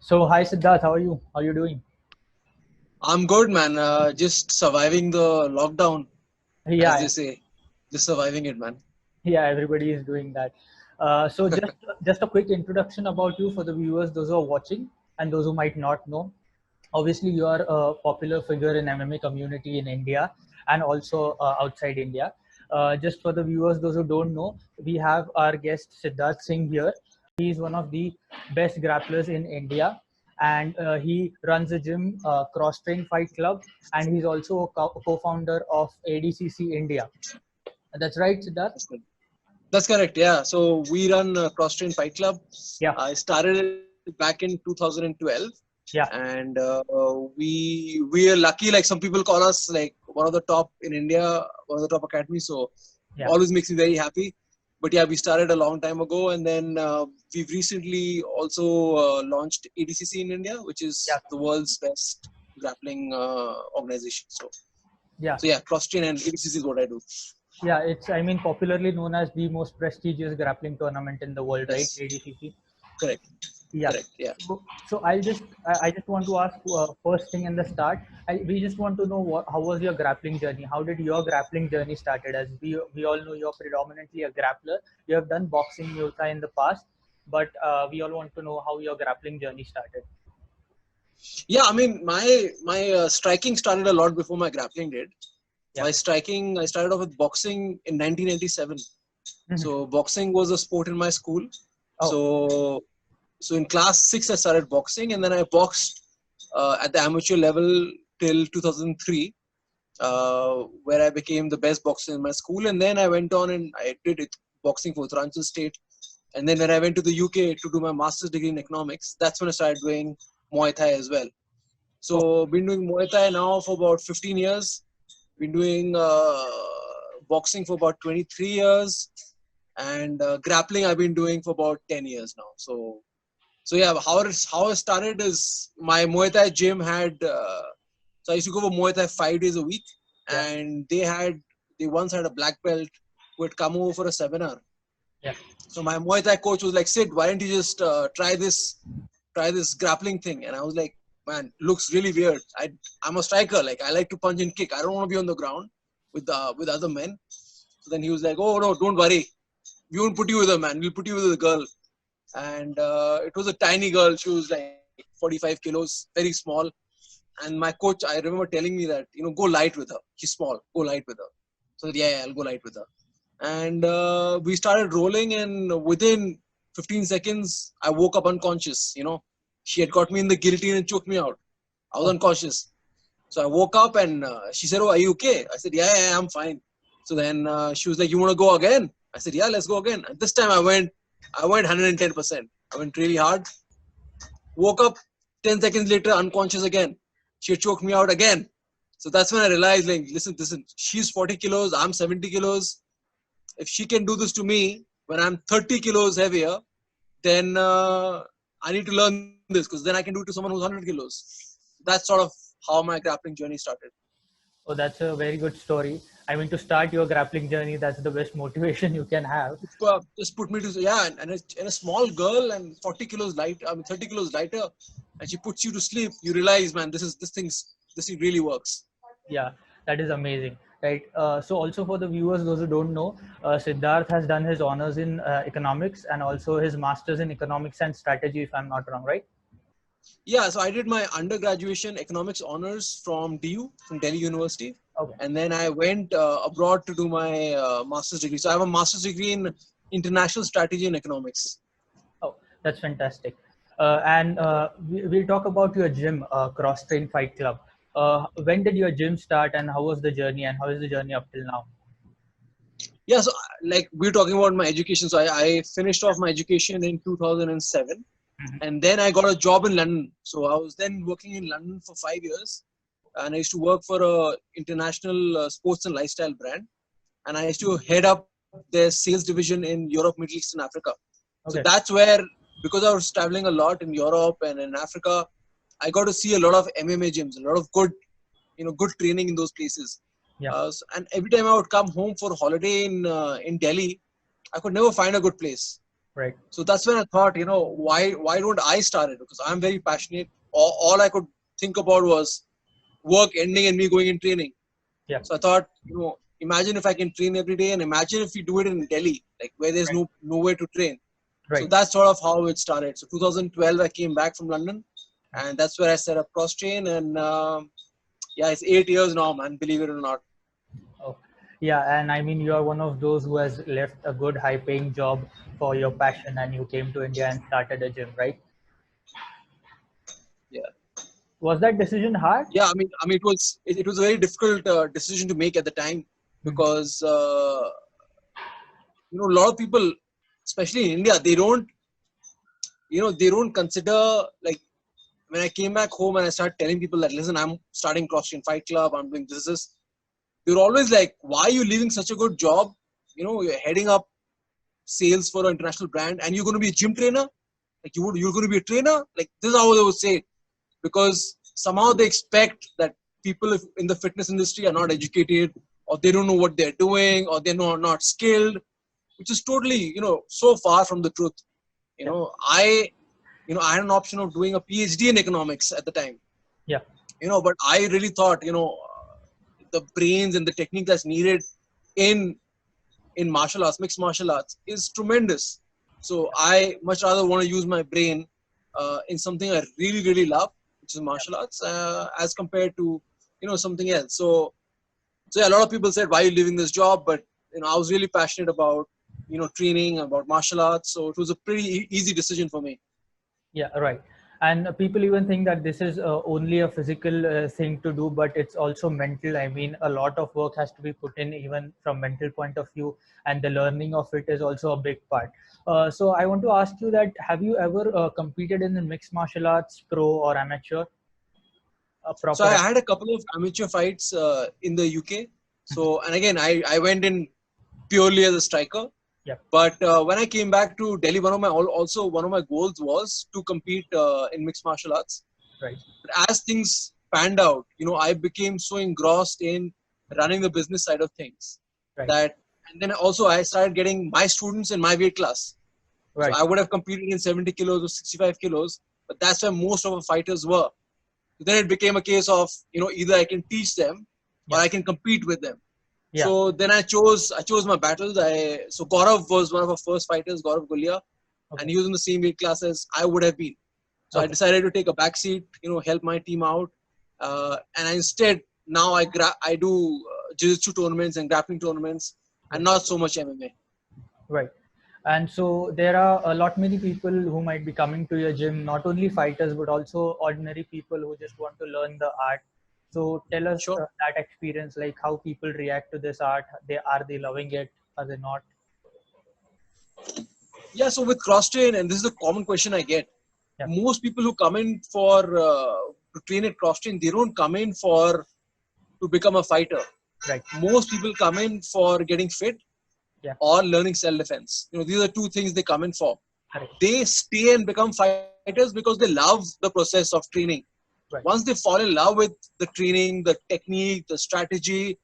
So, hi Siddharth, how are you? How are you doing? I'm good, man. Just surviving the lockdown, as Yeah, they say. Just surviving it, man. yeah, everybody is doing that. So just a quick introduction about you for the viewers, those who are watching and those who might not know. Obviously, you are a popular figure in MMA community in India and also outside India. Just for the viewers, those who don't know, we have our guest Siddharth Singh here. He is one of the best grapplers in India, and he runs a gym, Cross Train Fight Club, and he's also a co-founder of ADCC India. That's right, Siddharth. That's good. That's correct, yeah. So we run Cross Train Fight Club. Yeah, I started it back in 2012. yeah, And we are lucky, like some people call us like one of the top in India, one of the top academies. So yeah. always makes me very happy. But yeah, we started a long time ago, and then we've recently also launched ADCC in India, which Yeah, is the world's best grappling organization. yeah, So yeah, cross train and ADCC is what I do. yeah. It's, I mean, popularly known as the most prestigious grappling tournament in the world, right? Yes, ADCC. correct, Yeah. correct, yeah. So I just want to ask first thing in the start. We just want to know how was your grappling journey? How did your grappling journey started? As we all know, you're predominantly a grappler. You have done boxing, Muay Thai in the past, but we all want to know how your grappling journey started. Yeah, I mean, my striking started a lot before my grappling did. Yeah. My striking, I started off with boxing in 1997. Mhm. So boxing was a sport in my school. Oh. So so in class six, I started boxing, and then I boxed at the amateur level till 2003, where I became the best boxer in my school. And then I went on and I did it, boxing for Uttarakhand State. And then when I went to the UK to do my master's degree in economics, that's when I started doing Muay Thai as well. Oh. So been doing Muay Thai now for about 15 years. Been doing boxing for about 23 years, and grappling I've been doing for about 10 years now. So yeah, how it started is my Muay Thai gym had. So I used to go for Muay Thai 5 days a week, Yeah. and they once had a black belt who had come over for a seminar. Yeah. So my Muay Thai coach was like, "Sid, why don't you just try this grappling thing?" And I was like, "Man, looks really weird. I'm a striker. Like I like to punch and kick. I don't want to be on the ground with other men." So then he was like, "Oh no, don't worry. We won't put you with a man. We'll put you with a girl." And it was a tiny girl. She was like 45 kilos, very small. And my coach, I remember telling me that, go light with her. She's small. Go light with her. So yeah, I'll go light with her. And we started rolling, and within 15 seconds, I woke up unconscious. She had got me in the guillotine and choked me out. I was Oh. unconscious. So I woke up, and she said, "Oh, are you okay?" I said, "Yeah, I'm fine." So then she was like, "You want to go again?" I said, "Yeah, let's go again." And this time I went 110%. I went really hard. Woke up 10 seconds later, unconscious again. She choked me out again. So that's when I realized, like, listen, she's 40 kilos, I'm 70 kilos. If she can do this to me when I'm 30 kilos heavier, then I need to learn this, because then I can do it to someone who's 100 kilos. That's sort of how my grappling journey started. Oh, that's a very good story. I mean, to start your grappling journey, that's the best motivation you can have. Just put me to, yeah, and a small girl and 40 kilos light, I mean 30 kilos lighter, and she puts you to sleep. You realize, man, this thing really works. Yeah, that is amazing, right? So also for the viewers, those who don't know, Siddharth has done his honors in economics and also his masters in economics and strategy, if I'm not wrong, right? Yeah, so I did my undergraduation economics honors from DU, from Delhi University, Okay. and then I went abroad to do my master's degree. So I have a master's degree in international strategy and economics. Oh, that's fantastic. We'll talk about your gym, Cross Train Fight Club. When did your gym start, and how was the journey, and how is the journey up till now? Yeah, so like we're talking about my education. So I finished off my education in 2007, Mhm. and then I got a job in London. So I was then working in London for 5 years, and I used to work for a international sports and lifestyle brand, and I used to head up their sales division in Europe, Middle East, and Africa. So Okay. that's where, because I was traveling a lot in Europe and in Africa, I got to see a lot of MMA gyms, a lot of good training in those places. Yeah. And every time I would come home for holiday in Delhi, I could never find a good place. Right. So that's when I thought, why don't I start it? Because I'm very passionate. All I could think about was work ending and me going in training. Yeah. So I thought, imagine if I can train every day, and imagine if we do it in Delhi, like where there's Right. nowhere to train. So Right. that's sort of how it started. So 2012, I came back from London, and that's where I set up Cross Train. And yeah, it's 8 years now, man. Believe it or not. Oh, yeah. And I mean, you are one of those who has left a good, high-paying job for your passion, and you came to India and started a gym, right? Yeah, Was that decision hard? yeah. It was a very difficult decision to make at the time Mhm. because a lot of people, especially in India, they don't consider, like, when I came back home and I started telling people that, listen, I'm starting Cross Train Fight Club, I'm doing this. They're always like, why are you leaving such a good job? You're heading up sales for an international brand and you're going to be a gym trainer? Like, you're going to be a trainer? Like, this is how they would say it. Because somehow they expect that people in the fitness industry are not educated, or they don't know what they're doing, or they're not skilled, which is totally, so far from the truth. You Yeah. know, I, I had an option of doing a PhD in economics at the time, Yeah. but I really thought, the brains and the technique that's needed in martial arts, mixed martial arts, is tremendous. So I much rather want to use my brain in something I really, really love, which is martial arts, as compared to something else. So yeah, a lot of people said, "Why are you leaving this job?" But I was really passionate about training, about martial arts, so it was a pretty easy decision for me. Yeah, right. And people even think that this is only a physical thing to do, but it's also mental. I mean, a lot of work has to be put in, even from mental point of view, and the learning of it is also a big part. So I want to ask you that: have you ever competed in the mixed martial arts, pro or amateur? So I Proper. had a couple of amateur fights in the UK. So, and again, I went in purely as a striker. Yeah. But when I came back to Delhi, one of my goals was to compete in mixed martial arts. Right. But as things panned out, I became so engrossed in running the business side of things Right. that, and then also I started getting my students in my weight class. So Right. I would have competed in 70 kilos or 65 kilos, but that's where most of our fighters were. So then it became a case of, either I can teach them or Yeah. I can compete with them. Yeah. So then I chose my battles. So Gaurav was one of our first fighters, Gaurav Gulia, and Okay. he was in the same weight class as I would have been. So I Okay. decided to take a back seat, help my team out, and instead now I do jiu-jitsu tournaments and grappling tournaments, and Right. not so much MMA. Right. And so there are a lot many people who might be coming to your gym, not only fighters, but also ordinary people who just want to learn the art. So tell us Sure. that experience, like how people react to this art. Are they loving it? Are they not? Yeah. So with cross train, and this is a common question I get. Yeah. Most people who come in for to train at cross train, they don't come in for to become a fighter. Right. Most people come in for getting fit Yeah. or learning self-defense. These are two things they come in for. Correct. They stay and become fighters because they love the process of training. Right. Once they fall in love with the training, the technique, the strategy,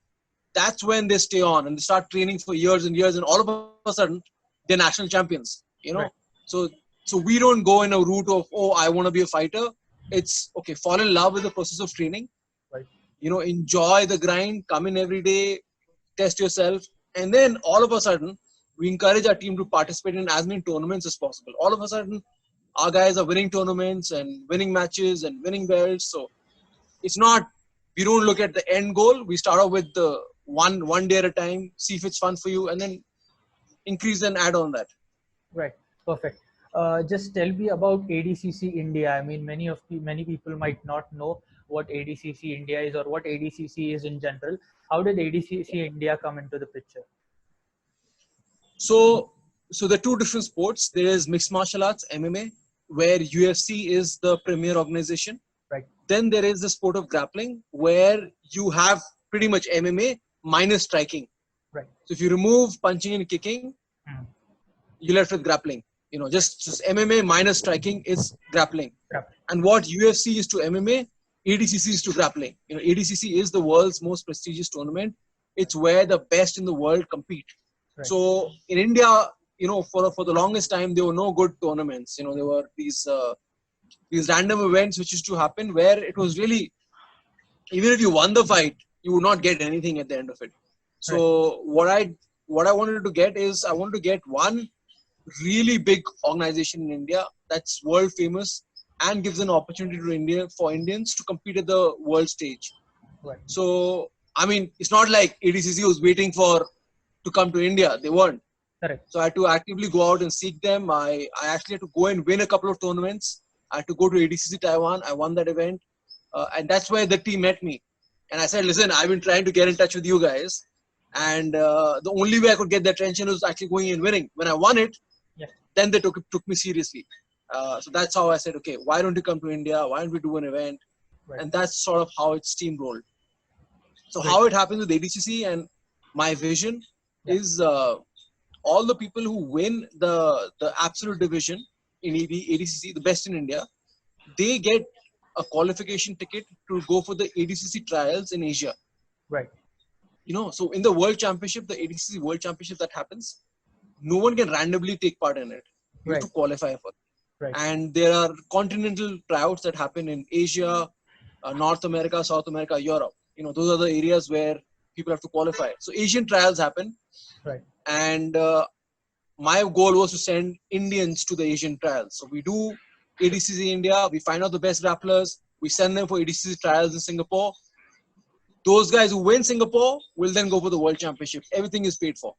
that's when they stay on and they start training for years and years, and all of a sudden they're national champions. Right. So we don't go in a route of, oh, I want to be a fighter. It's okay, fall in love with the process of training. Right. Enjoy the grind, come in every day, test yourself, and then all of a sudden we encourage our team to participate in as many tournaments as possible. All of a sudden our guys are winning tournaments and winning matches and winning belts. So it's not, we don't look at the end goal. We start off with the one day at a time, see if it's fun for you, and then increase and add on that. Right. Perfect. Just tell me about ADCC India. I mean, many people might not know what ADCC India is or what ADCC is in general. How did ADCC India come into the picture? So there are two different sports. There is mixed martial arts, MMA, where UFC is the premier organization. Right. Then there is the sport of grappling, where you have pretty much MMA minus striking. Right. So if you remove punching and kicking, you're left with grappling. Just MMA minus striking is grappling. Grappling. And what UFC is to MMA, ADCC is to grappling. ADCC is the world's most prestigious tournament. It's where the best in the world compete. Right. So in India, for the longest time, there were no good tournaments. There were these random events which used to happen where it was really, even if you won the fight, you would not get anything at the end of it. So what I wanted to get is, I wanted to get one really big organization in India that's world famous and gives an opportunity to for Indians to compete at the world stage. Right. So I mean, it's not like ADCC was waiting to come to India. They weren't. Correct. So I had to actively go out and seek them. I actually had to go and win a couple of tournaments. I had to go to ADCC Taiwan. I won that event. And that's where the team met me. And I said, listen, I've been trying to get in touch with you guys. And the only way I could get the attention was actually going and winning. When I won it, then they took me seriously. So that's how I said, okay, why don't you come to India? Why don't we do an event? Right. And that's sort of how it steamrolled. So how it happens with ADCC and my vision is all the people who win the absolute division in ADCC, the best in India, they get a qualification ticket to go for the ADCC trials in Asia. Right. So in the World Championship, the ADCC World Championship that happens, no one can randomly take part in it. You have to qualify for it. Right. And there are continental tryouts that happen in Asia, North America, South America, Europe. Those are the areas where people have to qualify. So Asian trials happen. Right. And my goal was to send Indians to the Asian trials. So we do ADCC India, we find out the best grapplers, we send them for ADCC trials in Singapore. Those guys who win Singapore will then go for the World Championship. Everything is paid for.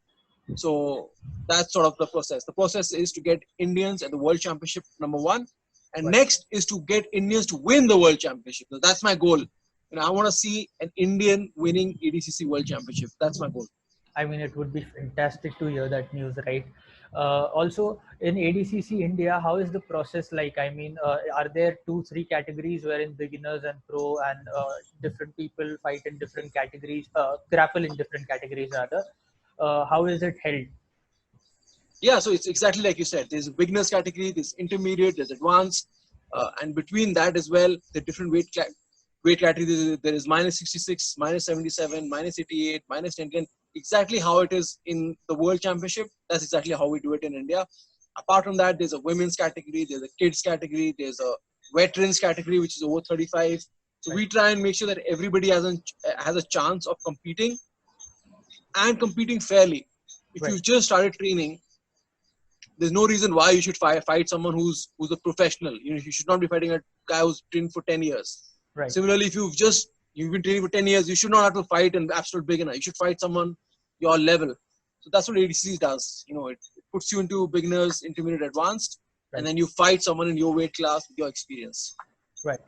So that's sort of the process. The process is to get Indians at the World Championship, number one. And next is to get Indians to win the World Championship. So that's my goal. I want to see an Indian winning ADCC World Championship. That's my goal. I mean, it would be fantastic to hear that news, right? Also, in ADCC India, how is the process like? I mean, are there 2-3 categories wherein beginners and pro and different people fight in different categories, grapple in different categories rather? How is it held? Yeah, so it's exactly like you said. There's a beginners category, there's intermediate, there's advanced, and between that as well, the different weight categories. There is -66, -77, -88, -10. Exactly how it is in the World Championship. That's exactly how we do it in India. Apart from that, there's a women's category, there's a kids category, there's a veterans category, which is over 35. So we try and make sure that everybody has a chance of competing and competing fairly. If you just started training, there's no reason why you should fight someone who's a professional. You should not be fighting a guy who's trained for 10 years. Right. Similarly, if you've been training for 10 years, you should not have to fight an absolute beginner. You should fight someone your level. So that's what ADCC does. It puts you into beginners, intermediate, advanced, and then you fight someone in your weight class with your experience. Right.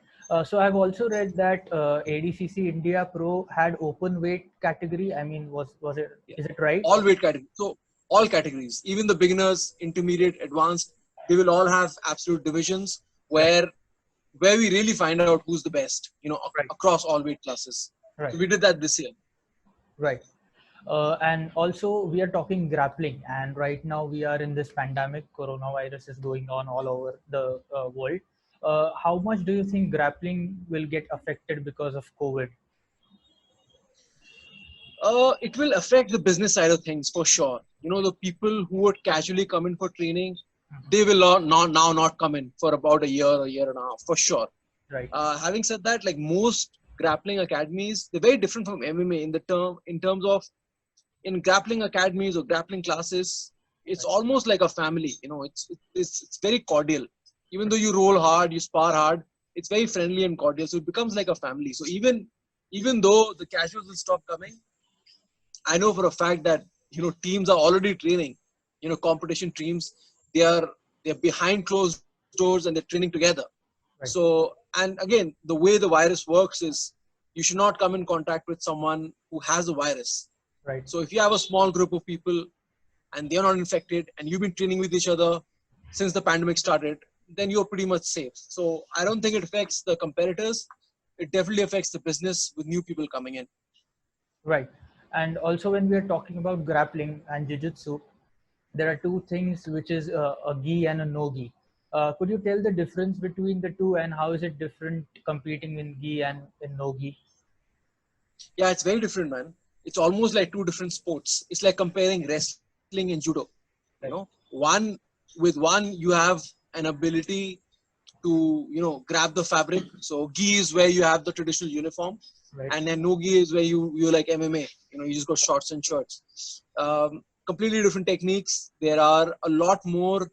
So I've also read that ADCC India Pro had open weight category. I mean, was it? Yeah. Is it right? All weight categories. So all categories, even the beginners, intermediate, advanced, they will all have absolute divisions where we really find out who's the best, across all weight classes. Right. So we did that this year. Right. And also we are talking grappling, and right now we are in this pandemic. Coronavirus is going on all over the world. How much do you think grappling will get affected because of COVID? It will affect the business side of things for sure. The people who would casually come in for training, they will not come in for about a year and a half for sure. Right. Having said that, like most grappling academies, they're very different from MMA in terms of in grappling academies or grappling classes, it's almost like a family. It's very cordial. Even though you roll hard, you spar hard, it's very friendly and cordial. So it becomes like a family. So even though the casuals will stop coming, I know for a fact that teams are already training. Competition teams, they're behind closed doors and they're training together. Right. So, and again, the way the virus works is you should not come in contact with someone who has the virus. Right. So if you have a small group of people and they're not infected and you've been training with each other since the pandemic started, then you're pretty much safe. So I don't think it affects the competitors. It definitely affects the business with new people coming in. Right. And also when we are talking about grappling and jiu-jitsu, there are two things, which is a gi and a no gi. Could you tell the difference between the two and how is it different competing in gi and in no gi? Yeah, it's very different, man. It's almost like two different sports. It's like comparing wrestling and judo. Right. with one you have an ability to, you know, grab the fabric. So gi is where you have the traditional uniform, Right. and then no gi is where you like MMA. You know, you just go shorts and shirts. Completely different techniques. There are a lot more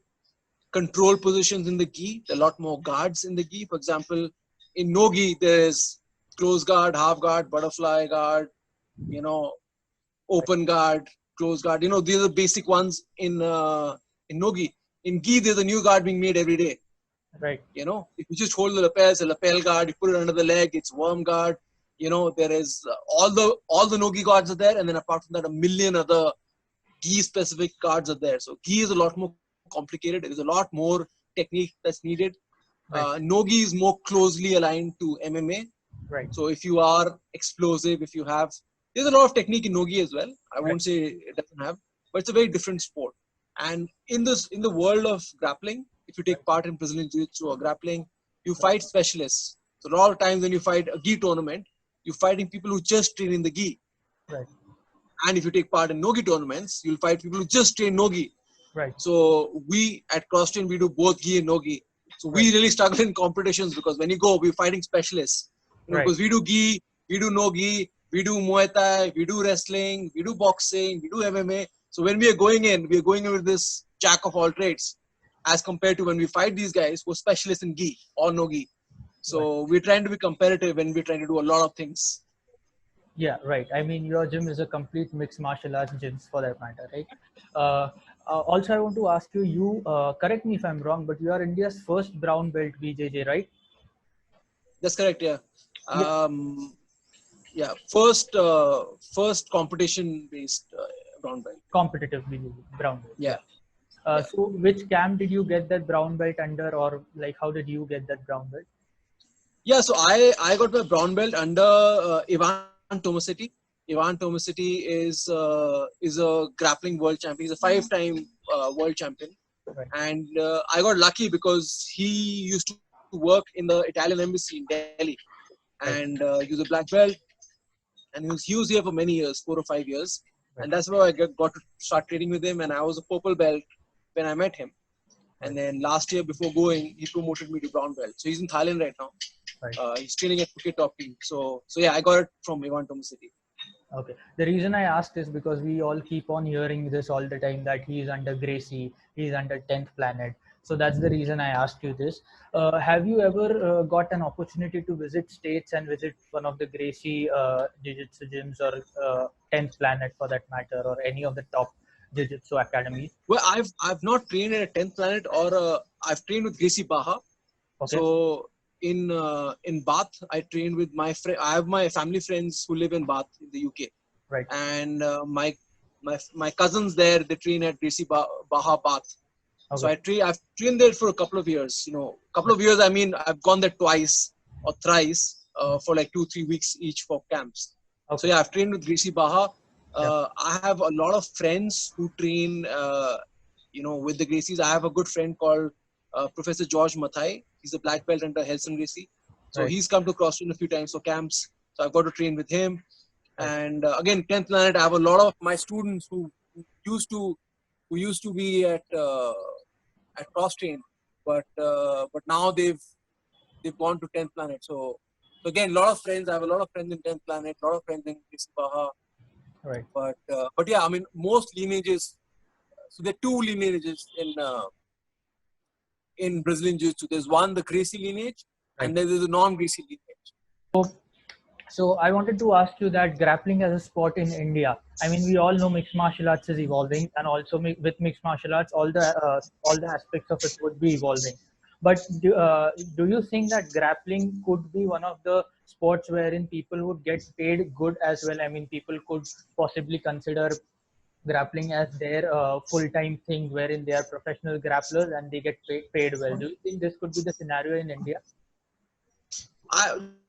control positions in the gi. There are a lot more guards in the gi. For example, in no gi there is close guard, half guard, butterfly guard. You know, open guard, close guard. You know, these are the basic ones in no gi. In gi, there's a new guard being made every day. Right. You know, if you just hold the lapels, a lapel guard, you put it under the leg, it's worm guard. You know, there is all the no-gi guards are there, and then apart from that, a million other gi-specific guards are there. So gi is a lot more complicated. There is a lot more technique that's needed. Right. No-gi is more closely aligned to MMA. Right. So if you are explosive, if you have, there's a lot of technique in no-gi as well. I Right. won't say it doesn't have, but it's a very different sport. And in the world of grappling, if you take part in Brazilian Jiu-Jitsu or grappling, you fight specialists. So a lot of times when you fight a gi tournament, you're fighting people who just train in the gi. Right. And if you take part in no-gi tournaments, you'll fight people who just train no-gi. Right. So we at CrossTrain, we do both gi and no-gi. So we really struggle in competitions because when you go, we're fighting specialists. You know, Right. because we do gi, we do no-gi, we do Muay Thai, we do wrestling, we do boxing, we do MMA. So when we are going in with this jack of all trades, as compared to when we fight these guys who are specialists in gi or no-gi. So we're trying to be competitive and we're trying to do a lot of things. Yeah, right. I mean, your gym is a complete mixed martial arts gym for that matter, right? Also, I want to ask you, correct me if I'm wrong, but you are India's first brown belt BJJ, right? That's correct, yeah. Yeah. Yeah, first competition-based brown belt. Competitive BJJ, brown belt. Yeah. So which camp did you get that brown belt under, or like how did you get that brown belt? Yeah, so I got my brown belt under Ivan Tomaseti. Ivan Tomaseti is a grappling world champion. He's a 5-time world champion. Right. And I got lucky because he used to work in the Italian embassy in Delhi. And he was a black belt. And he was here for many years, 4 or 5 years. Right. And that's where I got to start training with him. And I was a purple belt when I met him. And then last year, before going, he promoted me to brown belt. So he's in Thailand right now. Right. He's training at Phuket Top Team. So yeah, I got it from Ivan Tomaseti. Okay. The reason I asked is because we all keep on hearing this all the time that he is under Gracie, he's under 10th Planet. So that's the reason I asked you this. Have you ever got an opportunity to visit states and visit one of the Gracie Jiu-Jitsu gyms or 10th Planet for that matter, or any of the top Jiu-Jitsu academies? Well, I've not trained at a 10th Planet or I've trained with Gracie Baha. Okay. So in Bath, I trained with my friend. I have my family friends who live in Bath in the UK. Right. And my cousins there, they train at Gracie Baha Bath. Okay. So I've trained there for a couple of years. You know, couple of years. I mean, I've gone there twice or thrice for like 2-3 weeks each for camps. Okay. So yeah, I've trained with Gracie Baha. I have a lot of friends who train, with the Gracies. I have a good friend called Professor George Mathai. He's a black belt under Helson Gracie. So he's come to CrossTrain a few times for camps. So I've got to train with him. And again, 10th Planet, I have a lot of my students who used to be at CrossTrain, but now they've gone to 10th Planet. So again, a lot of friends. I have a lot of friends in 10th Planet, a lot of friends in Gracie Baha. Right. But yeah, I mean, most lineages. So there are 2 lineages in Brazilian Jiu-Jitsu. There's one, the Gracie lineage, and then there's a non-Gracie lineage. So I wanted to ask you that grappling as a sport in India. I mean, we all know mixed martial arts is evolving, and also with mixed martial arts, all the aspects of it would be evolving. But do you think that grappling could be one of the sports wherein people would get paid good as well? I mean, people could possibly consider grappling as their full-time thing, wherein they are professional grapplers and they get paid well. Do you think this could be the scenario in India?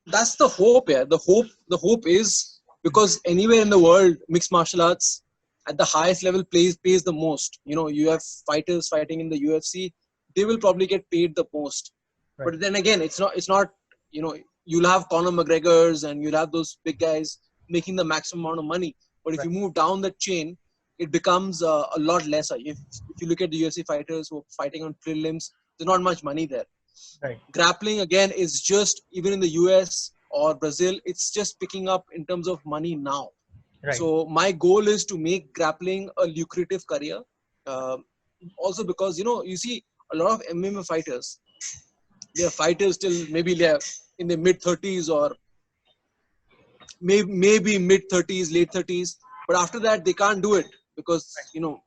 That's the hope. Yeah, the hope is because anywhere in the world, mixed martial arts at the highest level pays the most. You know, you have fighters fighting in the UFC. They will probably get paid the most. Right. But then again, it's not. You know, you'll have Conor McGregor's and you'll have those big guys making the maximum amount of money. But if you move down the chain, it becomes a lot lesser. If you look at the UFC fighters who are fighting on prelims, there's not much money there. Right. Grappling again is just, even in the US or Brazil, it's just picking up in terms of money now. Right. So my goal is to make grappling a lucrative career. Also because, you see a lot of MMA fighters, they are fighters till maybe they're in their mid 30s or maybe mid 30s, late 30s. But after that, they can't do it because,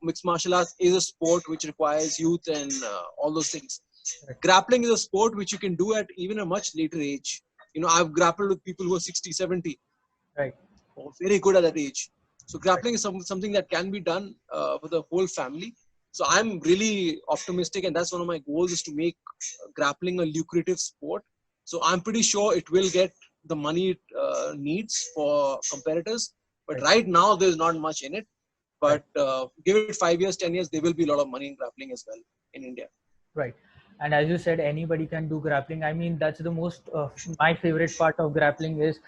mixed martial arts is a sport which requires youth and all those things. Right. Grappling is a sport which you can do at even a much later age. I've grappled with people who are 60, 70. Right. Or very good at that age. So grappling is something that can be done for the whole family. So I'm really optimistic, and that's one of my goals, is to make grappling a lucrative sport. So I'm pretty sure it will get the money it needs for competitors. But right now, there's not much in it. But give it 5 years, 10 years, there will be a lot of money in grappling as well in India. Right. And as you said, anybody can do grappling. I mean, that's the most, my favorite part of grappling is,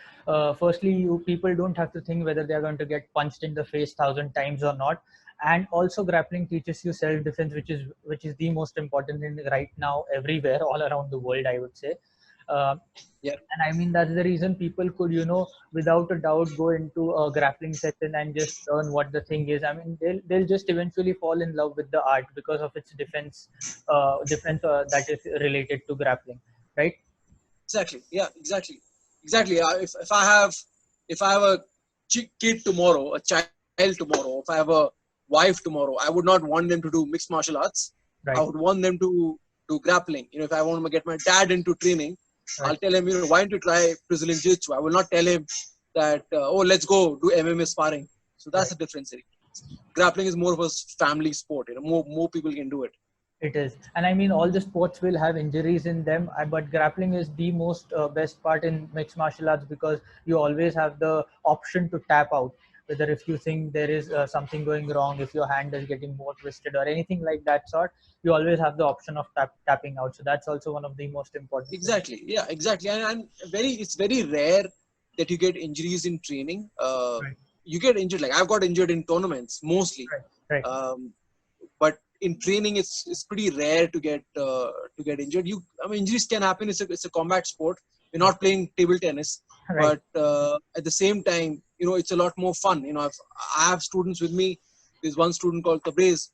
firstly, people don't have to think whether they're going to get punched in the face 1,000 times or not. And also grappling teaches you self-defense, which is the most important thing right now everywhere, all around the world, I would say. Yeah. And I mean, that's the reason people could, without a doubt, go into a grappling session and just learn what the thing is. I mean, they'll just eventually fall in love with the art because of its defense that is related to grappling, right? Exactly. Yeah. Exactly. If I have a kid tomorrow, a child tomorrow, if I have a wife tomorrow, I would not want them to do mixed martial arts. Right. I would want them to do grappling. If I want to get my dad into training, I'll tell him, why don't you try Brazilian Jiu-Jitsu? I will not tell him that, let's go do MMA sparring. So that's the difference. Grappling is more of a family sport. More people can do it. It is. And I mean, all the sports will have injuries in them, but grappling is the most best part in mixed martial arts because you always have the option to tap out. Whether if you think there is something going wrong, if your hand is getting more twisted or anything like that sort, you always have the option of tapping out. So that's also one of the most important. Exactly. Yeah, exactly. And it's very rare that you get injuries in training. You get injured. Like I've got injured in tournaments mostly. Right. But in training, it's pretty rare to get injured. Injuries can happen. It's a combat sport. We're not playing table tennis, but at the same time, it's a lot more fun. I have students with me. There's one student called Tabriz,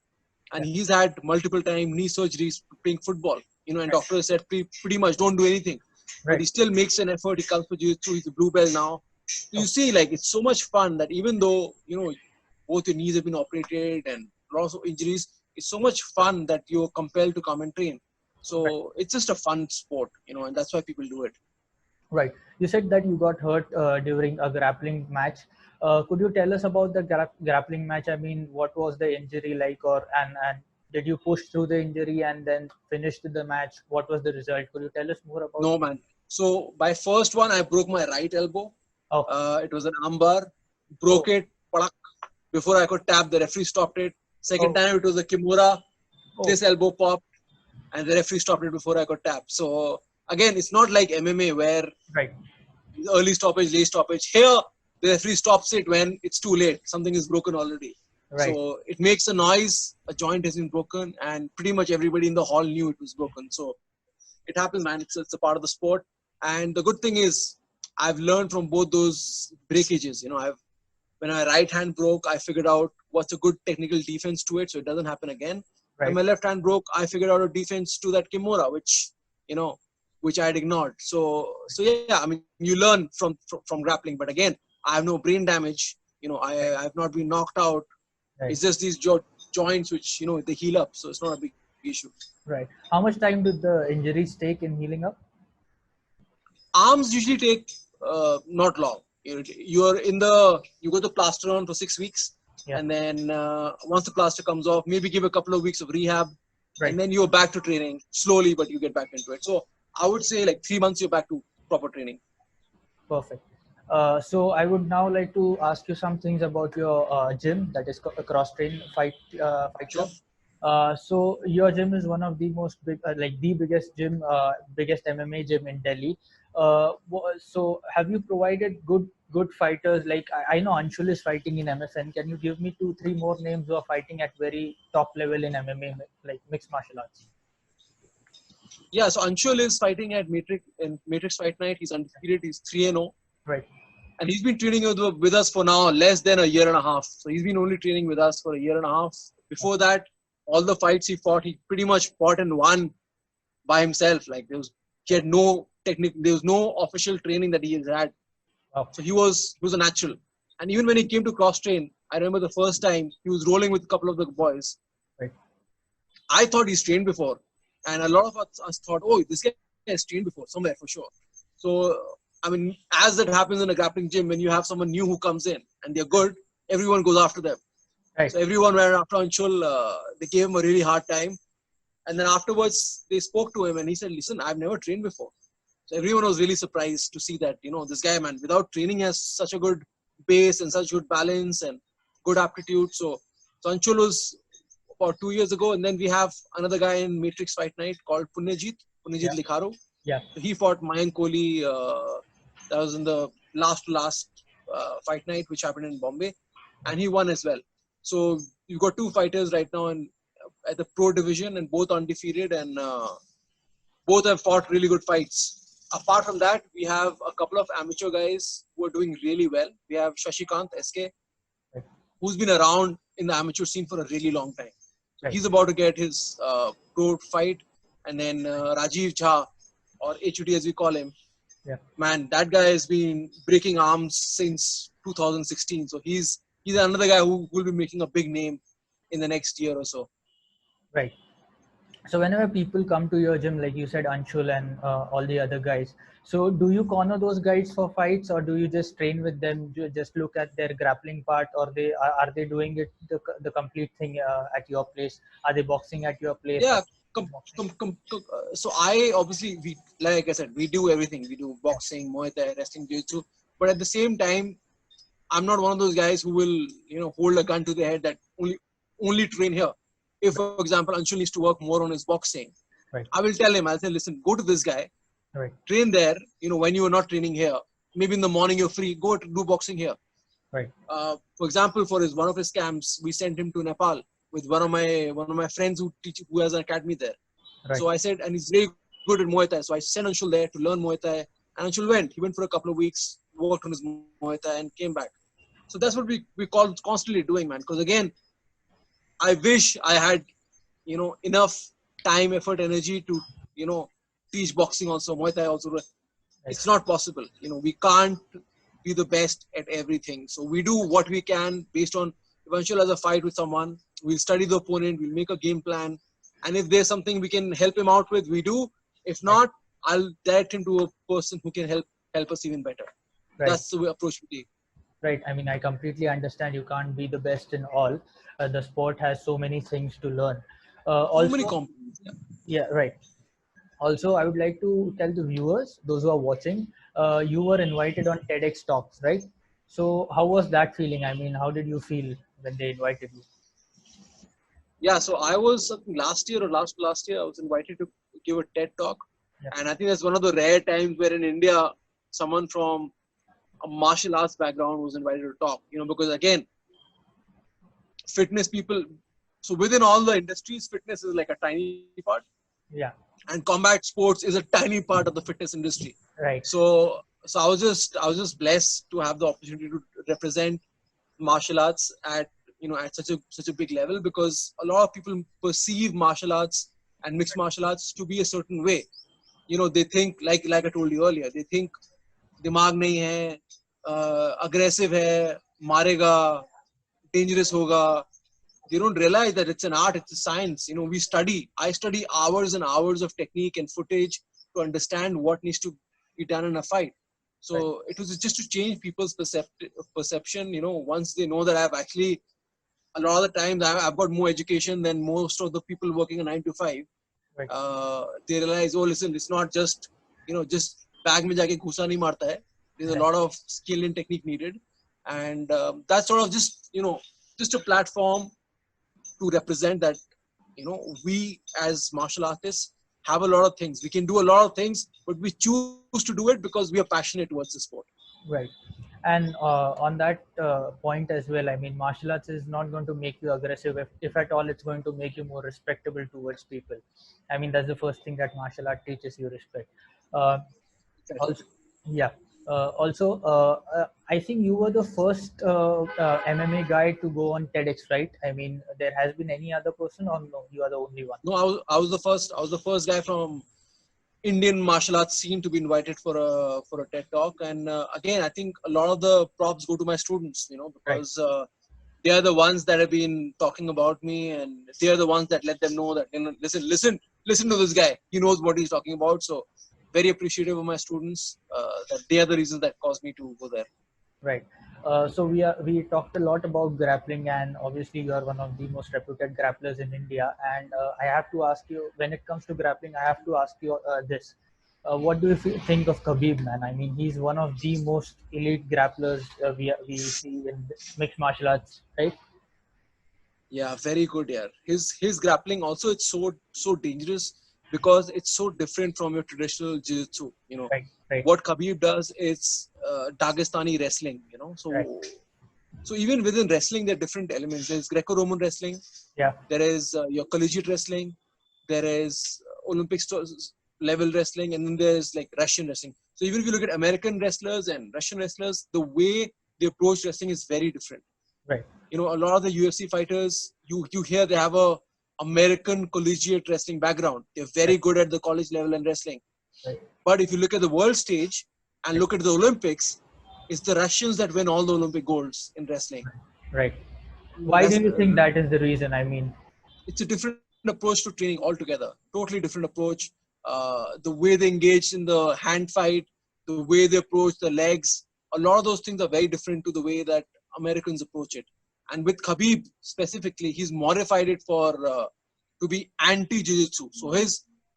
and he's had multiple time knee surgeries playing football. And doctor said pretty much don't do anything, but he still makes an effort. He comes for jiu-jitsu. He's a blue belt now. You see, like it's so much fun that even though both your knees have been operated and lots of injuries, it's so much fun that you're compelled to come and train. So it's just a fun sport, and that's why people do it. Right. You said that you got hurt during a grappling match. Could you tell us about the grappling match? I mean, what was the injury like, and did you push through the injury and then finished the match? What was the result? Could you tell us more about? No, man. So by first one, I broke my right elbow. Oh. It was an armbar. Broke it. Padak. Before I could tap, the referee stopped it. Second time, it was a Kimura. This elbow popped, and the referee stopped it before I could tap. So again, it's not like MMA where early stoppage, late stoppage. Here, the referee stops it when it's too late. Something is broken already. So it makes a noise. A joint has been broken, and pretty much everybody in the hall knew it was broken. So it happens, man. It's a part of the sport. And the good thing is, I've learned from both those breakages. When my right hand broke, I figured out what's a good technical defense to it, so it doesn't happen again. When my left hand broke, I figured out a defense to that Kimura, which I had ignored. So yeah, I mean, you learn from grappling. But again, I have no brain damage. I have not been knocked out. It's just these joints which they heal up, so it's not a big issue. Right. How much time did the injuries take in healing up? Arms usually take not long. You go to plaster on for 6 weeks, and then once the plaster comes off, maybe give a couple of weeks of rehab, and then you're back to training slowly, but you get back into it. So I would say like 3 months you're back to proper training. Perfect. So I would now like to ask you some things about your gym, that is a Cross Train Fight Club. So your gym is one of the most big, like the biggest gym, biggest MMA gym in Delhi. So have you provided good fighters? Like I know Anshul is fighting in MFN. Can you give me 2-3 more names who are fighting at very top level in MMA, like mixed martial arts? Yeah, so Anshul is fighting at Matrix Fight Night. He's undefeated. He's 3-0. Right. And he's been training with us for now less than a year and a half. So he's been only training with us for a year and a half. Before that, all the fights he fought, he pretty much fought and won by himself. Like he had no technique. There was no official training that he has had. Oh. So he was a natural. And even when he came to cross train, I remember the first time he was rolling with a couple of the boys. Right. I thought he's trained before. And a lot of us thought, oh, this guy has trained before somewhere for sure. So, I mean, as that happens in a grappling gym, when you have someone new who comes in and they're good, everyone goes after them. Right. So everyone went after Anshul. They gave him a really hard time. And then afterwards, they spoke to him and he said, listen, I've never trained before. So everyone was really surprised to see that, this guy, man, without training has such a good base and such good balance and good aptitude. So Anshul was about 2 years ago. And then we have another guy in Matrix Fight Night called Punyajit Likharo. Yeah. So he fought Mayank Kohli. That was in the last fight night, which happened in Bombay. And he won as well. So you've got two fighters right now at the pro division and both undefeated and both have fought really good fights. Apart from that, we have a couple of amateur guys who are doing really well. We have Shashikant SK, who's been around in the amateur scene for a really long time. So he's about to get his pro fight. And then Rajiv Jha, or HUT as we call him. Yeah. Man, that guy has been breaking arms since 2016. So he's another guy who will be making a big name in the next year or so. Right. So whenever people come to your gym, like you said, Anshul and all the other guys, so do you corner those guys for fights, or do you just train with them, just look at their grappling part, or are they doing it the complete thing at your place? Are they boxing at your place? Yeah. So I obviously, like I said, we do everything. We do boxing, Muay Thai, wrestling, jiu-jitsu. But at the same time, I'm not one of those guys who will, hold a gun to their head that only train here. If, for example, Anshul needs to work more on his boxing, right. I will tell him, I'll say, listen, go to this guy, right. train there, when you are not training here. Maybe in the morning you're free, go to do boxing here. Right. For example, for one of his camps, we sent him to Nepal with one of my friends who has an academy there. Right. So I said, and he's very good at Muay Thai. So I sent Anshul there to learn Muay Thai. And Anshul went. He went for a couple of weeks, worked on his Muay Thai and came back. So that's what we call constantly doing, man. Because again, I wish I had, enough time, effort, energy to, teach boxing also, Muay Thai also. It's not possible. We can't be the best at everything. So we do what we can based on, if Anshul has a fight with someone, we'll study the opponent, we'll make a game plan. And if there's something we can help him out with, we do. If not, I'll direct him to a person who can help us even better. Right. That's the approach we take. Right. I mean, I completely understand you can't be the best in all. The sport has so many things to learn. So many components. Yeah, right. Also, I would like to tell the viewers, those who are watching, you were invited on TEDx Talks, right? So how was that feeling? I mean, how did you feel when they invited you? Yeah, so I was last year, I was invited to give a TED talk. Yeah. And I think that's one of the rare times where in India, someone from a martial arts background was invited to talk, because again, fitness people, so within all the industries, fitness is like a tiny part. Yeah. And combat sports is a tiny part of the fitness industry. Right. So I was just blessed to have the opportunity to represent martial arts at such a big level, because a lot of people perceive martial arts and mixed martial arts to be a certain way. They think, like I told you earlier, they think dimag nahi hai, aggressive hai, marega, dangerous hoga. They don't realize that it's an art, it's a science. I study hours and hours of technique and footage to understand what needs to be done in a fight. So right. It was just to change people's perception, once they know that I've actually, a lot of the times I've got more education than most of the people working a 9 to 5. Right. They realize, oh, listen, it's not just, just bag mein jaake ghusa nahi marta hai. There's right. a lot of skill and technique needed. And that's sort of just, just a platform to represent that we as martial artists have a lot of things. We can do a lot of things, but we choose to do it because we are passionate towards the sport. Right. And on that point as well, I mean, martial arts is not going to make you aggressive. If at all, it's going to make you more respectable towards people. I mean, that's the first thing that martial art teaches you, respect. Uh, Also, yeah. I think you were the first MMA guy to go on TEDx, right? I mean, there has been any other person, or no? You are the only one. No, I was the first. I was the first guy from Indian martial arts scene to be invited for a TED talk. And again, I think a lot of the props go to my students, because they are the ones that have been talking about me, and they are the ones that let them know that listen to this guy. He knows what he's talking about. So very appreciative of my students. That they are the reasons that caused me to go there. Right. So we talked a lot about grappling, and obviously you are one of the most reputed grapplers in India. And I have to ask you, when it comes to grappling, I have to ask you this: what do you think of Khabib, man? I mean, he's one of the most elite grapplers we see in mixed martial arts, right? Yeah, very good. Yeah, his grappling also, it's so dangerous because it's so different from your traditional jiu-jitsu. Right. Right. What Khabib does is Dagestani wrestling. Right. So even within wrestling, there are different elements. There's Greco-Roman wrestling. Yeah. There is your collegiate wrestling. There is level wrestling, and then there's like Russian wrestling. So even if you look at American wrestlers and Russian wrestlers, the way they approach wrestling is very different. Right. A lot of the UFC fighters, you hear they have a American collegiate wrestling background. They're very good at the college level and wrestling. Right. But if you look at the world stage and look at the Olympics, it's the Russians that win all the Olympic golds in wrestling. Right. Why do you think that is the reason? I mean, it's a different approach to training altogether. Totally different approach. The way they engage in the hand fight, the way they approach the legs, a lot of those things are very different to the way that Americans approach it. And with Khabib specifically, he's modified it for to be anti-jiu-jitsu. So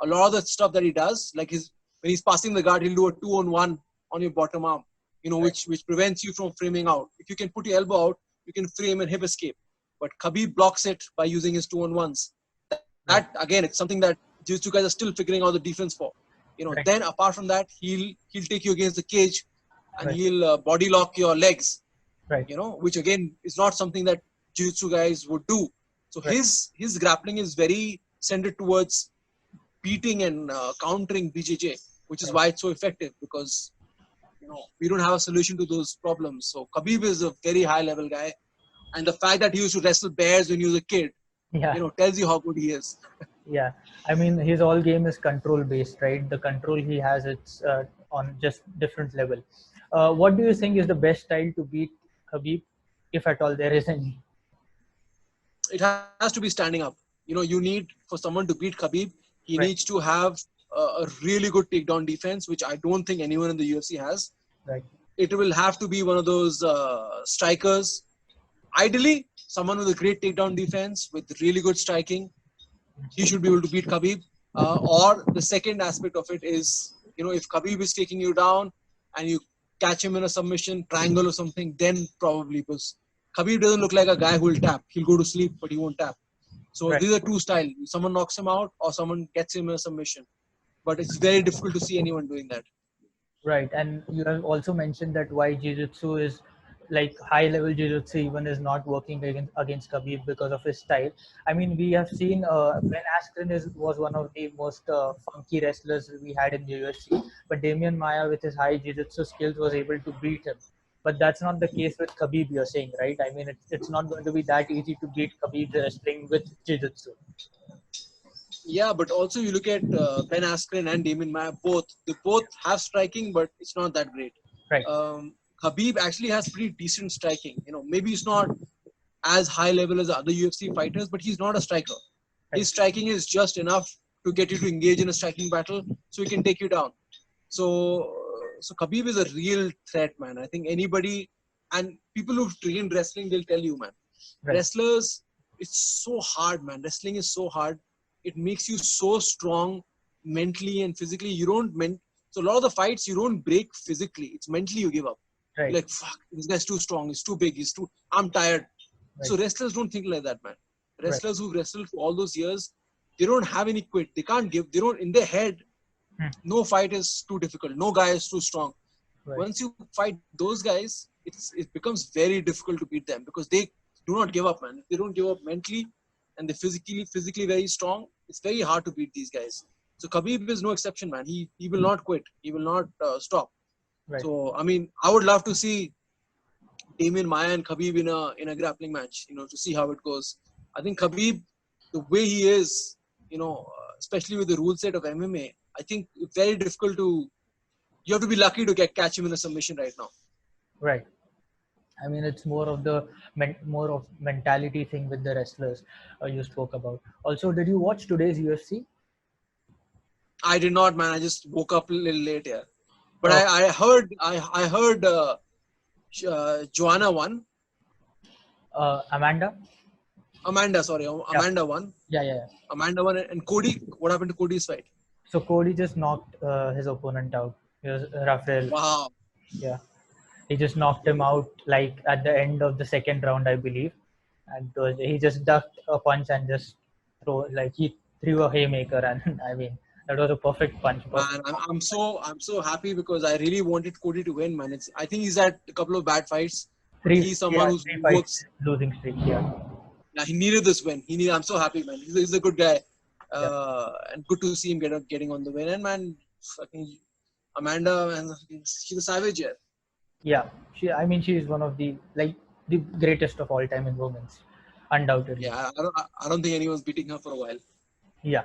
a lot of the stuff that he does, like when he's passing the guard, he'll do a 2-on-1 on your bottom arm, which prevents you from framing out. If you can put your elbow out, you can frame and hip escape. But Khabib blocks it by using his 2-on-1s. That again, it's something that jiu-jitsu guys are still figuring out the defense for. Then apart from that, he'll take you against the cage, and he'll body lock your legs. Right. Which again is not something that jiu-jitsu guys would do. So his grappling is very centered towards beating and countering BJJ, which is why it's so effective, because we don't have a solution to those problems. So Khabib is a very high level guy, and the fact that he used to wrestle bears when he was a kid, tells you how good he is. Yeah, I mean, his all game is control based, right? The control he has, it's on just different level. What do you think is the best style to beat Khabib, if at all there is any? It has to be standing up. You need, for someone to beat Khabib, he needs to have a really good takedown defense, which I don't think anyone in the UFC has. Right. It will have to be one of those strikers. Ideally, someone with a great takedown defense with really good striking. He should be able to beat Khabib. Or the second aspect of it is, if Khabib is taking you down and you catch him in a submission, triangle or something, then probably, because Khabib doesn't look like a guy who will tap. He'll go to sleep, but he won't tap. So these are two styles. Someone knocks him out or someone gets him in a submission. But it's very difficult to see anyone doing that. Right. And you have also mentioned that why jiu-jitsu is like high level jiu-jitsu even is not working against Khabib because of his style. I mean, we have seen Ben Askren was one of the most funky wrestlers we had in the UFC, but Damian Maia with his high jiu-jitsu skills was able to beat him. But that's not the case with Khabib, you're saying, right? I mean, it's not going to be that easy to beat Khabib wrestling with jiu-jitsu. Yeah, but also you look at Ben Askren and Damian Maia, they both have striking, but it's not that great. Right. Khabib actually has pretty decent striking. Maybe it's not as high level as other UFC fighters, but he's not a striker. Right. His striking is just enough to get you to engage in a striking battle, so he can take you down. So Khabib is a real threat, man. I think anybody, and people who've trained wrestling, they'll tell you, man. Right. Wrestlers, it's so hard, man. Wrestling is so hard. It makes you so strong mentally and physically. So a lot of the fights, you don't break physically. It's mentally you give up. Right. Like, fuck, this guy's too strong. He's too big. I'm tired. Right. So wrestlers don't think like that, man. Wrestlers who wrestled for all those years, they don't have any quit. They can't give. They don't in their head. Hmm. No fight is too difficult. No guy is too strong. Right. Once you fight those guys, it becomes very difficult to beat them because they do not give up, man. If they don't give up mentally and they're physically very strong, it's very hard to beat these guys. So Khabib is no exception, man. He will not quit. He will not stop. Right. So I mean, I would love to see Damian Maya and Khabib in a grappling match. To see how it goes. I think Khabib, the way he is, especially with the rule set of MMA, I think it's very difficult to. You have to be lucky to catch him in a submission right now. Right. I mean, it's more of the more of mentality thing with the wrestlers you spoke about. Also, did you watch today's UFC? I did not, man. I just woke up a little late here. But Oh. I heard Joanna won. Amanda? Amanda won. Yeah. Amanda won. And Cody, what happened to Cody's fight? So Cody just knocked his opponent out. It was Rafael. Wow. Yeah. He just knocked him out like at the end of the second round, I believe. And he just ducked a punch and just he threw a haymaker, and I mean that was a perfect punch. Man, I'm so happy because I really wanted Cody to win, man. I think he's had a couple of bad fights. He's someone who works losing streak. Yeah, he needed this win. I'm so happy, man. He's a good guy, and good to see him getting on the win. And man, fucking Amanda, man, she's a savage, yeah. Yeah, she is one of the greatest of all time in women's, undoubtedly. Yeah, I don't think anyone's beating her for a while. Yeah.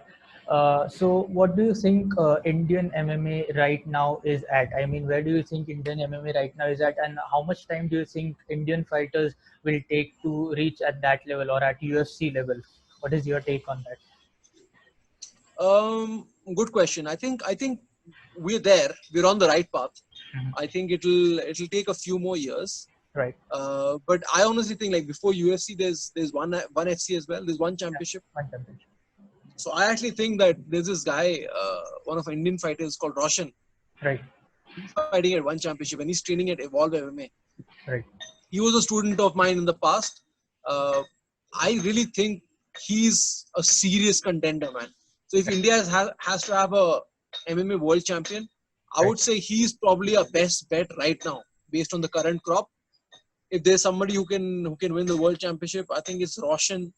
So what do you think Indian MMA right now is at? I mean, where do you think Indian MMA right now is at, and how much time do you think Indian fighters will take to reach at that level or at UFC level? What is your take on that? Good question. I think we're there. We're on the right path. Mm-hmm. I think it'll take a few more years. Right. But I honestly think before UFC, there's one FC as well. There's one championship. Yeah, one championship. So I actually think that there's this guy, one of Indian fighters called Roshan. Right. He's fighting at one championship and he's training at Evolve MMA. Right. He was a student of mine in the past. I really think he's a serious contender, man. So if India has to have a MMA world champion, I would say he's probably a best bet right now based on the current crop. If there's somebody who can win the world championship, I think it's Roshan.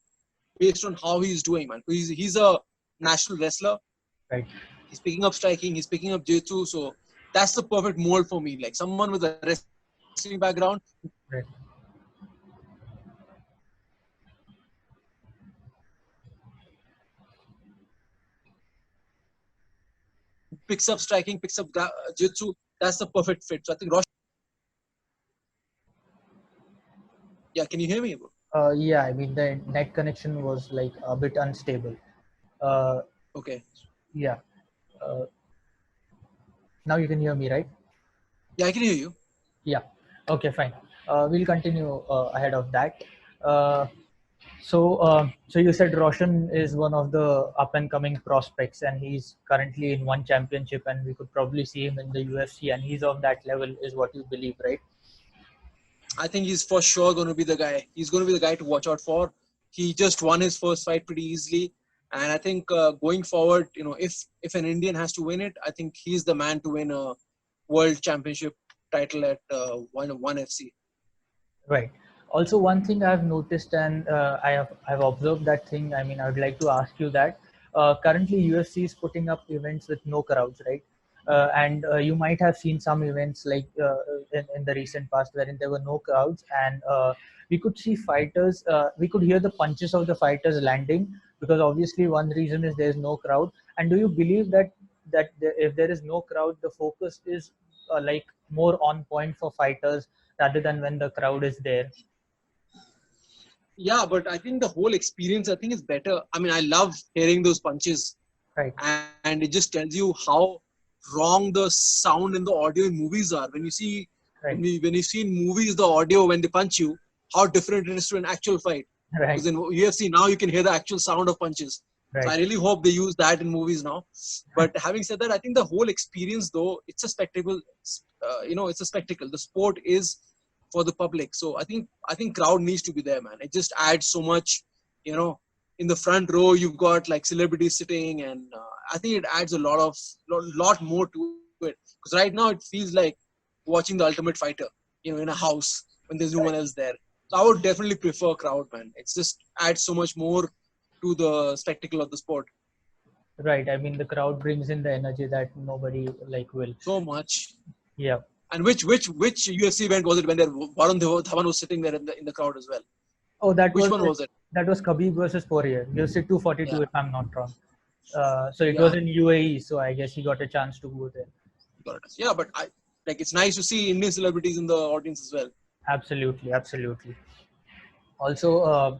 Based on how he's doing, man. He's a national wrestler. Right. He's picking up striking. He's picking up jiu-jitsu. So that's the perfect mold for me. Like someone with a wrestling background. Right. Picks up striking, picks up jiu-jitsu. That's the perfect fit. So I think Roshan. Yeah, can you hear me, bro? Yeah, I mean the net connection was like a bit unstable. Okay. Yeah. Now you can hear me, right? Yeah, I can hear you. Yeah. Okay, fine. We'll continue ahead of that. So you said Roshan is one of the up and coming prospects, and he's currently in one championship, and we could probably see him in the UFC, and he's of that level, is what you believe, right? I think he's for sure going to be the guy. He's going to be the guy to watch out for. He just won his first fight pretty easily. And I think going forward, if an Indian has to win it, I think he's the man to win a world championship title at one FC. Right. Also, one thing I've noticed, and I've observed that thing. I mean, I would like to ask you that currently UFC is putting up events with no crowds, right? And you might have seen some events like in the recent past wherein there were no crowds, and we could see fighters, we could hear the punches of the fighters landing, because obviously one reason is there's no crowd. And do you believe that if there is no crowd, the focus is like more on point for fighters rather than when the crowd is there? Yeah, but I think the whole experience, I think, is better. I mean, I love hearing those punches. Right. And it just tells you how wrong the sound and the audio in movies are. When you see, right. when you see in movies the audio when they punch you, how different it is to an actual fight. Right. Because in UFC now you can hear the actual sound of punches. Right. So I really hope they use that in movies now. But having said that, I think the whole experience, though, it's a spectacle. It's a spectacle. The sport is for the public. So I think crowd needs to be there, man. It just adds so much, in the front row you've got like celebrities sitting, and I think it adds a lot more to it, because right now it feels like watching the Ultimate Fighter, in a house when there's no one else there. So I would definitely prefer crowd, man. It's just adds so much more to the spectacle of the sport. Right. I mean, the crowd brings in the energy that nobody like will. So much. Yeah. And which UFC event was it when Varun Dhawan was sitting there in the crowd as well? Oh, Which one was it? that was Khabib versus Poirier. UFC 242, Yeah, if I'm not wrong. So it yeah, was in UAE, so I guess he got a chance to go there. got it. Yeah, but it's nice to see Indian celebrities in the audience as well. Absolutely, absolutely. Also,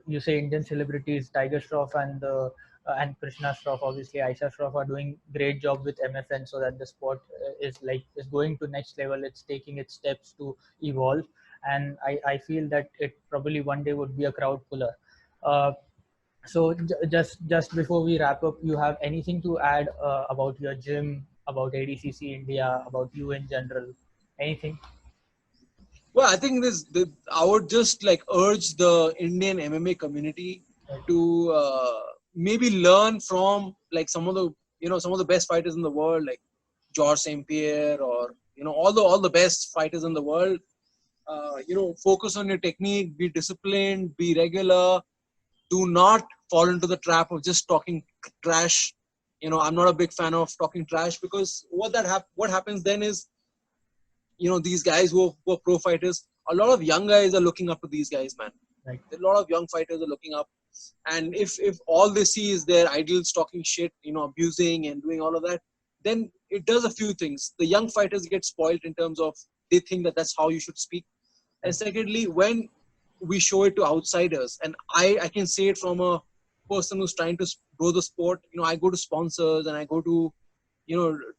you say Indian celebrities, Tiger Shroff and Krishna Shroff, obviously Aisha Shroff are doing great job with MFN, so that the sport is going to next level. It's taking its steps to evolve, and I feel that it probably one day would be a crowd puller. Uh, so just before we wrap up, you have anything to add about your gym, about ADCC India, about you in general? Anything? Well, I think I would just like urge the Indian MMA community to maybe learn from like some of the best fighters in the world, like George St. Pierre, or all the best fighters in the world. Focus on your technique, be disciplined, be regular. Do not fall into the trap of just talking trash. I'm not a big fan of talking trash, because what happens then is, these guys who are pro fighters, a lot of young guys are looking up to these guys, man. Right. A lot of young fighters are looking up, and if all they see is their idols talking shit, abusing and doing all of that, then it does a few things. The young fighters get spoiled in terms of they think that that's how you should speak. And secondly, when we show it to outsiders, and I can say it from a person who's trying to grow the sport. I go to sponsors and I go to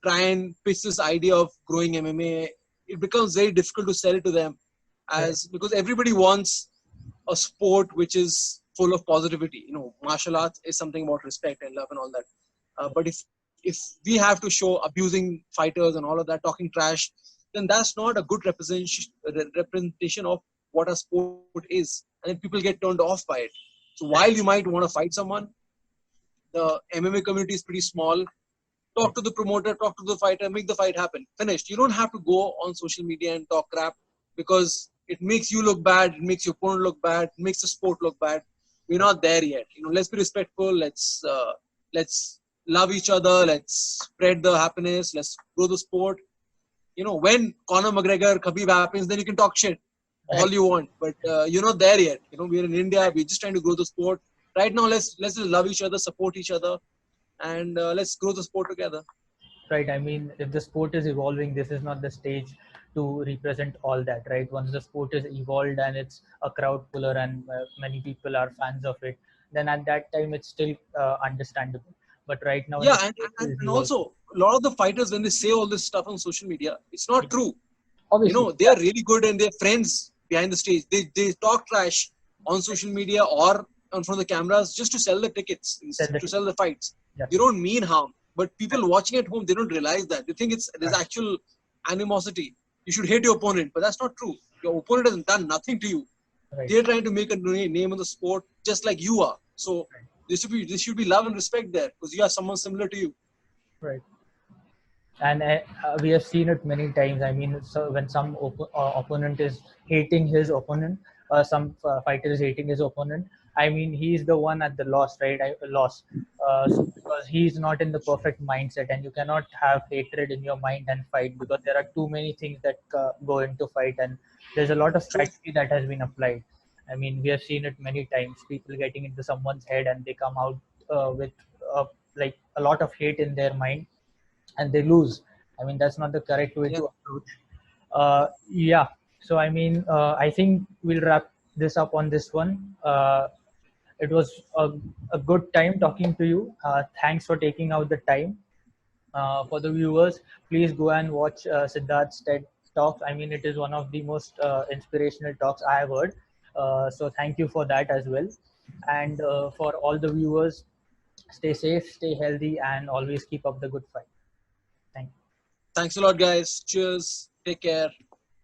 try and pitch this idea of growing MMA. It becomes very difficult to sell it to them, because everybody wants a sport which is full of positivity. Martial arts is something about respect and love and all that. But if we have to show abusing fighters and all of that, talking trash, then that's not a good representation of what a sport is, and then people get turned off by it. So while you might want to fight someone, the MMA community is pretty small. Talk to the promoter, talk to the fighter, make the fight happen. Finished. You don't have to go on social media and talk crap, because it makes you look bad, it makes your opponent look bad, it makes the sport look bad. We're not there yet. Let's be respectful. Let's love each other. Let's spread the happiness. Let's grow the sport. When Conor McGregor, Khabib happens, then you can talk shit all you want. But you're not there yet. We're in India. We're just trying to grow the sport. Right now, let's just love each other, support each other, and let's grow the sport together. Right. I mean, if the sport is evolving, this is not the stage to represent all that, right? Once the sport is evolved and it's a crowd puller and many people are fans of it, then at that time it's still understandable. But right now, Yeah, and also a lot of the fighters, when they say all this stuff on social media, it's not true. obviously, They are really good and they're friends behind the stage. They talk trash on social media or in front of the cameras just to sell the tickets, to sell the fights. Yeah. They don't mean harm. But people watching at home, they don't realize that. They think there's actual animosity. You should hate your opponent, but that's not true. Your opponent has done nothing to you. Right. They're trying to make a name in the sport just like you are. So there should be love and respect there, because you are someone similar to you. Right. And we have seen it many times. I mean, so when some opponent is hating his opponent, some fighter is hating his opponent, I mean, he's the one at the loss, right? Loss. So because he's not in the perfect mindset, and you cannot have hatred in your mind and fight, because there are too many things that go into fight, and there's a lot of strategy that has been applied. I mean, we have seen it many times. People getting into someone's head and they come out with like a lot of hate in their mind, and they lose. I mean, that's not the correct way to approach. Yeah. So I mean, I think we'll wrap this up on this one. It was a good time talking to you. Thanks for taking out the time. For the viewers, please go and watch Siddharth's TED Talks. I mean, it is one of the most inspirational talks I have heard. So thank you for that as well. And for all the viewers, stay safe, stay healthy, and always keep up the good fight. Thank you. Thanks a lot, guys. Cheers. Take care.